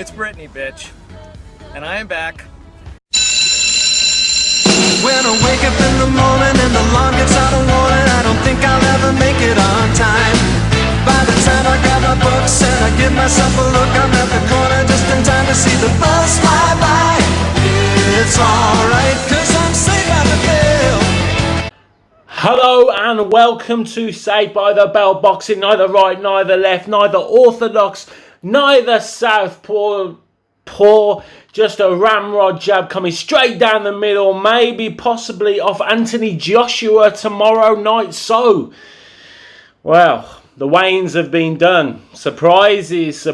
It's Brittany, bitch. And I am back. When I wake up in the morning and the alarm gets out of warning, I don't think I'll ever make it on time. By the time I grab my books and I give myself a look, I'm at the corner just in time to see the bus fly by. It's alright, cause I'm Saved by the Bell. Hello and welcome to Saved by the Bell Boxing. Neither right, neither left, neither orthodox, neither southpaw. Just a ramrod jab coming straight down the middle, maybe possibly off Anthony Joshua tomorrow night. So, well, the weigh-ins have been done. Surprises.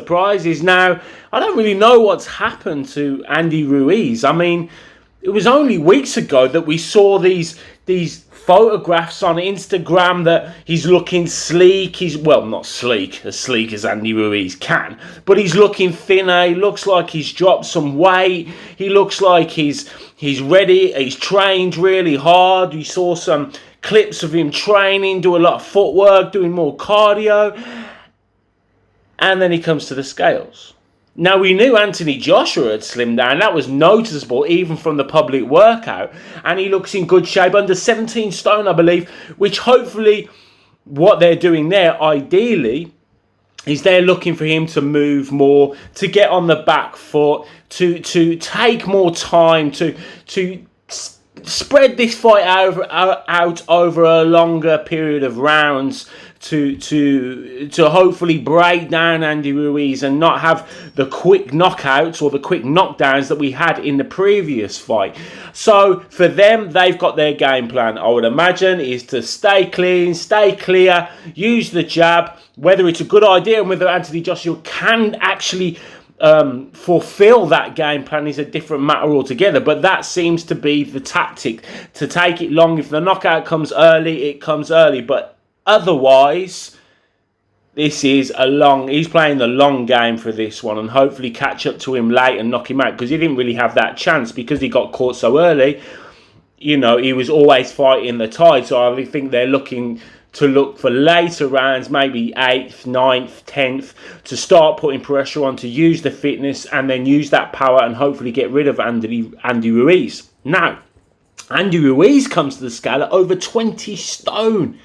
Now, I don't really know what's happened to Andy Ruiz. I mean, it was only weeks ago that we saw these photographs on Instagram that he's looking sleek. He's, well, not sleek as Andy Ruiz can, but he's looking thinner. He looks like he's dropped some weight. He looks like he's ready. He's trained really hard. We saw some clips of him training, do a lot of footwork, doing more cardio, and then he comes to the scales. Now, we knew Anthony Joshua had slimmed down. That was noticeable even from the public workout. And he looks in good shape, under 17 stone, I believe, which hopefully what they're doing there, ideally, is they're looking for him to move more, to get on the back foot, to take more time, to spread this fight out over a longer period of rounds, to hopefully break down Andy Ruiz and not have the quick knockouts or the quick knockdowns that we had in the previous fight. So for them, they've got their game plan, I would imagine, is to stay clean, stay clear, use the jab. Whether it's a good idea and whether Anthony Joshua can actually fulfill that game plan is a different matter altogether, but that seems to be the tactic, to take it long. If the knockout comes early, it comes early, but otherwise, this is he's playing the long game for this one and hopefully catch up to him late and knock him out, because he didn't really have that chance because he got caught so early. You know, he was always fighting the tide, so I think they're looking for later rounds, maybe 8th, 9th, 10th, to start putting pressure on, to use the fitness and then use that power and hopefully get rid of Andy Ruiz. Now, Andy Ruiz comes to the scale at over 20 stone.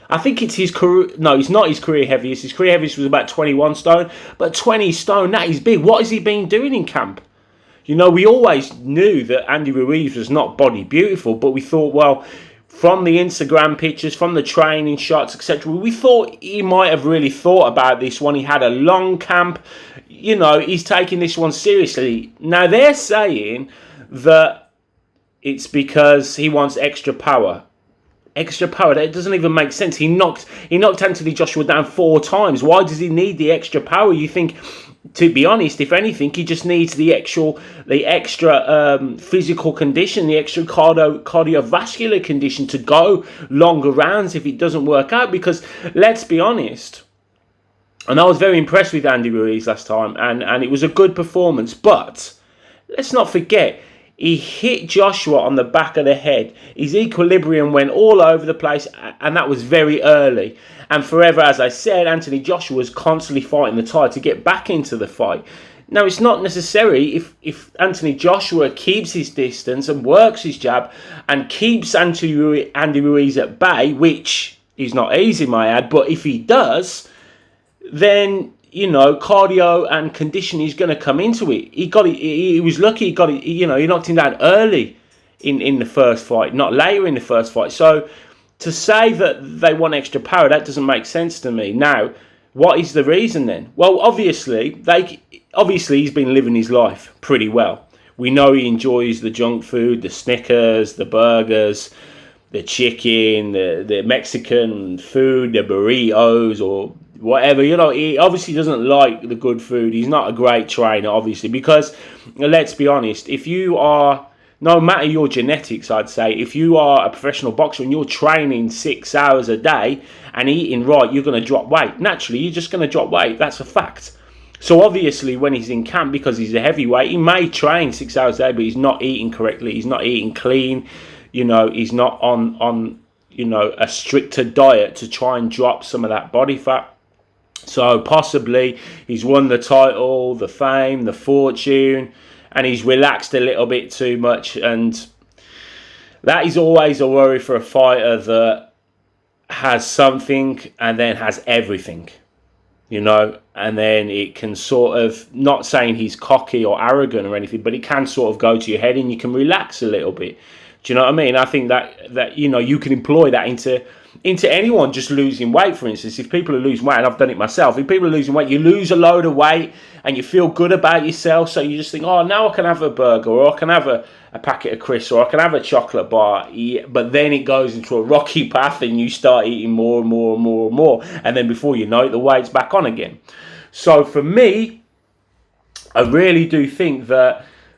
I think it's his career. No, it's not his career heaviest. His career heaviest was about 21 stone. But 20 stone, that is big. What has he been doing in camp? You know, we always knew that Andy Ruiz was not body beautiful, but we thought, well, from the Instagram pictures, from the training shots, etc., we thought he might have really thought about this one. He had a long camp. You know, he's taking this one seriously. Now, they're saying that it's because he wants extra power. Extra power, that doesn't even make sense. He knocked Anthony Joshua down 4 times. Why does he need the extra power? You think, to be honest, if anything, he just needs the extra physical condition, the extra cardiovascular condition to go longer rounds if it doesn't work out. Because let's be honest, and I was very impressed with Andy Ruiz last time, and it was a good performance, but let's not forget, he hit Joshua on the back of the head. His equilibrium went all over the place, and that was very early. And forever, as I said, Anthony Joshua was constantly fighting the tide to get back into the fight. Now, it's not necessary if Anthony Joshua keeps his distance and works his jab and keeps Andy Ruiz at bay, which is not easy, my ad, but if he does, then, you know, cardio and conditioning is going to come into it. He was lucky he got it, you know, he knocked him down early in the first fight, not later in the first fight. So to say that they want extra power, that doesn't make sense to me. Now, what is the reason then? Well, obviously he's been living his life pretty well. We know he enjoys the junk food, the Snickers, the burgers, the chicken, the Mexican food, the burritos, or whatever. You know, he obviously doesn't like the good food. He's not a great trainer, obviously, because let's be honest, if you are, no matter your genetics, I'd say, if you are a professional boxer and you're training 6 hours a day and eating right, you're going to drop weight. Naturally, you're just going to drop weight. That's a fact. So obviously when he's in camp, because he's a heavyweight, he may train 6 hours a day, but he's not eating correctly. He's not eating clean. You know, he's not on you know, a stricter diet to try and drop some of that body fat. So possibly he's won the title, the fame, the fortune, and he's relaxed a little bit too much. And that is always a worry for a fighter that has something and then has everything, you know, and then it can sort of, not saying he's cocky or arrogant or anything, but it can sort of go to your head and you can relax a little bit. Do you know what I mean? I think that you know, you can employ that into anyone just losing weight, for instance. If people are losing weight, and I've done it myself, if people are losing weight, you lose a load of weight and you feel good about yourself, so you just think, oh, now I can have a burger, or I can have a packet of crisps, or I can have a chocolate bar. Yeah, but then it goes into a rocky path and you start eating more and more and more and more, and then before you know it, the weight's back on again. So for me, I really do think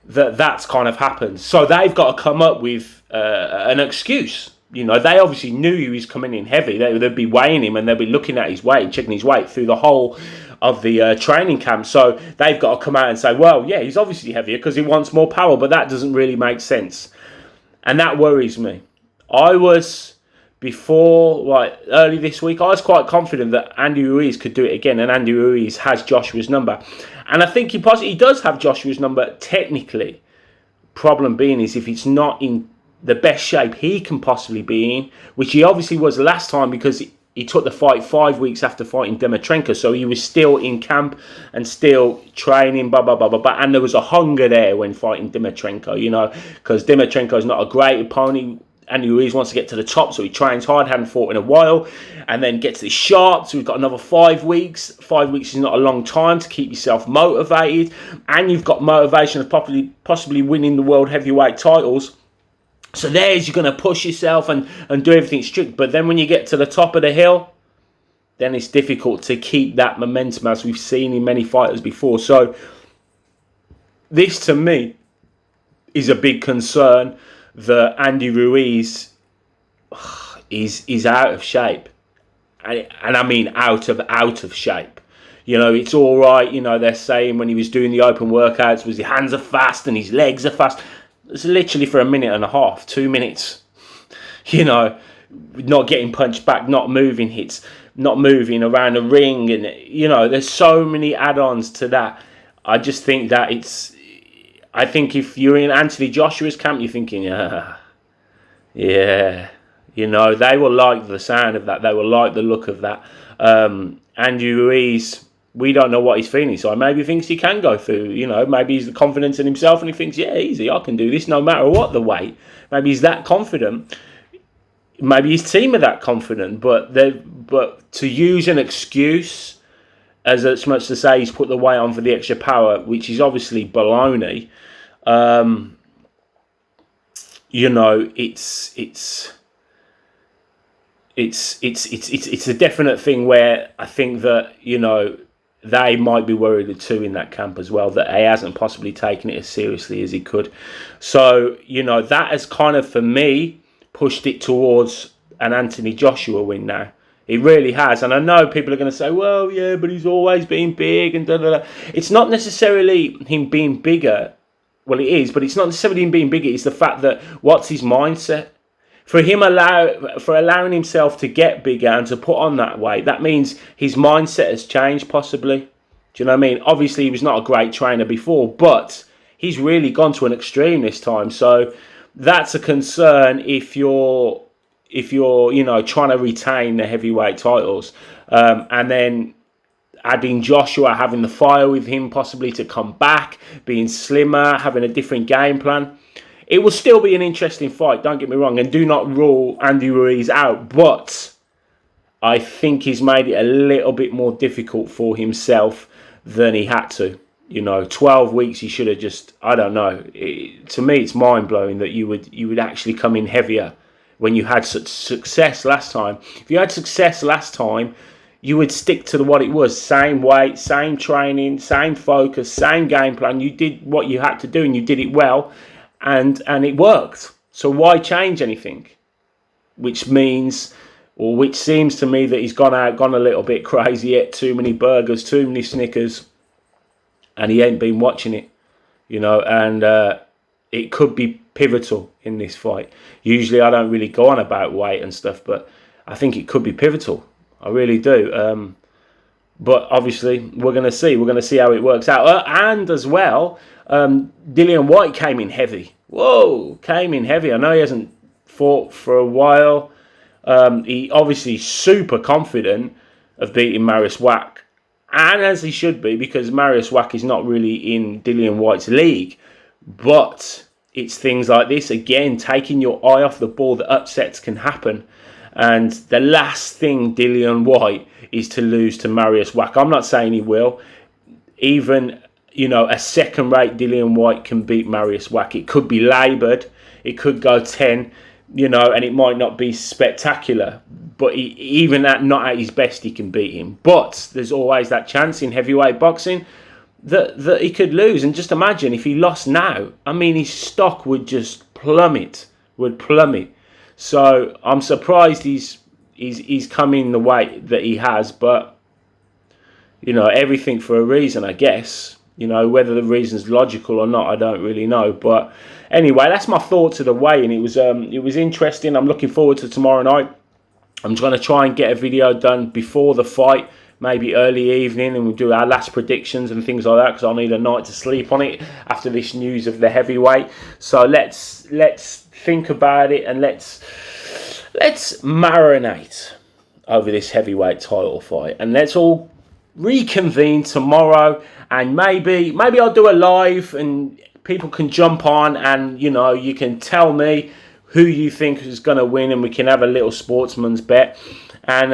that's kind of happened. So they've got to come up with an excuse. You know, they obviously knew he was coming in heavy. They'd be weighing him and they'd be looking at his weight, checking his weight through the whole of the training camp. So they've got to come out and say, well, yeah, he's obviously heavier because he wants more power, but that doesn't really make sense. And that worries me. I was, before, like early this week, I was quite confident that Andy Ruiz could do it again, and Andy Ruiz has Joshua's number. And I think he does have Joshua's number technically. Problem being is if it's not in the best shape he can possibly be in, which he obviously was last time because he took the fight 5 weeks after fighting Dimitrenko, so he was still in camp and still training, blah, blah, blah, blah, blah. And there was a hunger there when fighting Dimitrenko, you know, because Dimitrenko is not a great opponent. Andy Ruiz wants to get to the top, so he trains hard, hadn't fought in a while, and then gets this sharp, so we've got another 5 weeks. 5 weeks is not a long time to keep yourself motivated, and you've got motivation of possibly winning the world heavyweight titles. So there's, you're going to push yourself and do everything strict. But then when you get to the top of the hill, then it's difficult to keep that momentum, as we've seen in many fighters before. So this, to me, is a big concern, that Andy Ruiz is out of shape. And I mean out of shape. You know, it's all right, you know, they're saying when he was doing the open workouts, his hands are fast and his legs are fast. It's literally for a minute and a half, 2 minutes, you know, not getting punched back, not moving hits, not moving around the ring. And, you know, there's so many add-ons to that. I just think that I think if you're in Anthony Joshua's camp, you're thinking, yeah, you know, they will like the sound of that. They will like the look of that. Andy Ruiz, we don't know what he's feeling, so maybe he thinks he can go through, you know, maybe he's confident in himself and he thinks, yeah, easy, I can do this no matter what the weight. Maybe he's that confident. Maybe his team are that confident, but to use an excuse as much to say he's put the weight on for the extra power, which is obviously baloney, you know, it's a definite thing where I think that, you know, they might be worried too in that camp as well, that he hasn't possibly taken it as seriously as he could. So, you know, that has kind of, for me, pushed it towards an Anthony Joshua win now. It really has. And I know people are going to say, well, yeah, but he's always been big and da-da-da. It's not necessarily him being bigger. Well, it is, but it's not necessarily him being bigger. It's the fact that what's his mindset? For him allowing himself to get bigger and to put on that weight, that means his mindset has changed possibly. Do you know what I mean? Obviously, he was not a great trainer before, but he's really gone to an extreme this time. So that's a concern if you're you know, trying to retain the heavyweight titles. And then adding Joshua, having the fire with him possibly to come back, being slimmer, having a different game plan. It will still be an interesting fight, don't get me wrong, and do not rule Andy Ruiz out, but I think he's made it a little bit more difficult for himself than he had to. You know, 12 weeks he should have just, I don't know. To me, it's mind-blowing that you would actually come in heavier when you had such success last time. If you had success last time, you would stick to what it was. Same weight, same training, same focus, same game plan. You did what you had to do and you did it well. And it worked. So why change anything? Which means, or which seems to me, that he's gone a little bit crazy, ate too many burgers, too many Snickers, and he ain't been watching it, you know, and it could be pivotal in this fight. Usually I don't really go on about weight and stuff, but I think it could be pivotal. I really do. But obviously, we're going to see. We're going to see how it works out. And as well, Dillian Whyte came in heavy. Whoa, came in heavy. I know he hasn't fought for a while. He obviously super confident of beating Mariusz Wach. And as he should be, because Mariusz Wach is not really in Dillian Whyte's league. But it's things like this, again, taking your eye off the ball, that upsets can happen. And the last thing Dillian Whyte is to lose to Mariusz Wach. I'm not saying he will. Even, you know, a second-rate Dillian Whyte can beat Mariusz Wach. It could be laboured. It could go 10, you know, and it might not be spectacular. But even not at his best, he can beat him. But there's always that chance in heavyweight boxing that he could lose. And just imagine if he lost now. I mean, his stock would just plummet. So I'm surprised he's come in the way that he has. But, you know, everything for a reason, I guess. You know, whether the reason's logical or not, I don't really know. But anyway, that's my thoughts of the weigh-in. It was interesting. I'm looking forward to tomorrow night. I'm going to try and get a video done before the fight, maybe early evening, and we'll do our last predictions and things like that, because I'll need a night to sleep on it after this news of the heavyweight. So let's think about it, and let's marinate over this heavyweight title fight, and let's all reconvene tomorrow, and maybe I'll do a live and people can jump on, and you know, you can tell me who you think is going to win, and we can have a little sportsman's bet, and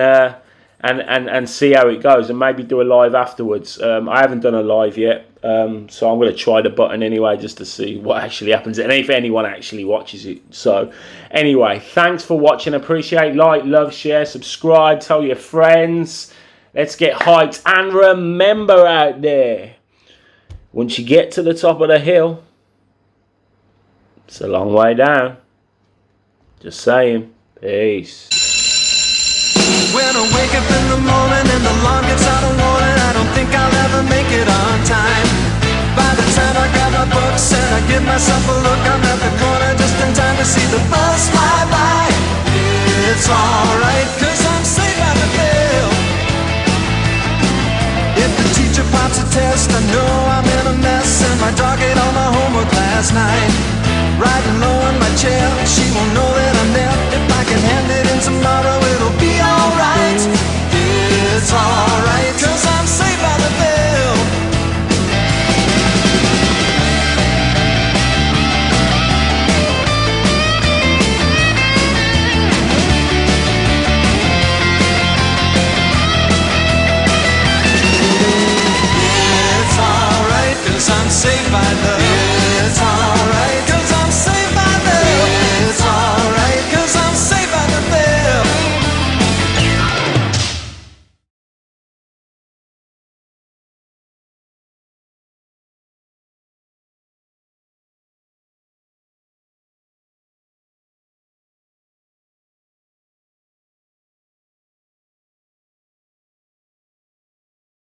see how it goes, and maybe do a live afterwards. I haven't done a live yet, so I'm going to try the button anyway, just to see what actually happens, and if anyone actually watches it. So anyway, thanks for watching. Appreciate, like, love, share, subscribe, tell your friends. Let's get hyped, and remember out there, once you get to the top of the hill, it's a long way down. Just saying. Peace. When I wake up in the morning and the alarm gets out of warning, I don't think I'll ever make it on time. By the time I grab my books and I give myself a look, I'm at the corner just in time to see the bus fly by. It's alright, cause I'm safe out the bell. If the teacher pops a test, I know I'm in a mess, and my dog ate all my homework last night. Riding low in my chair, she won't know that I'm there. If I can hand it in tomorrow, it'll be alright. It's alright.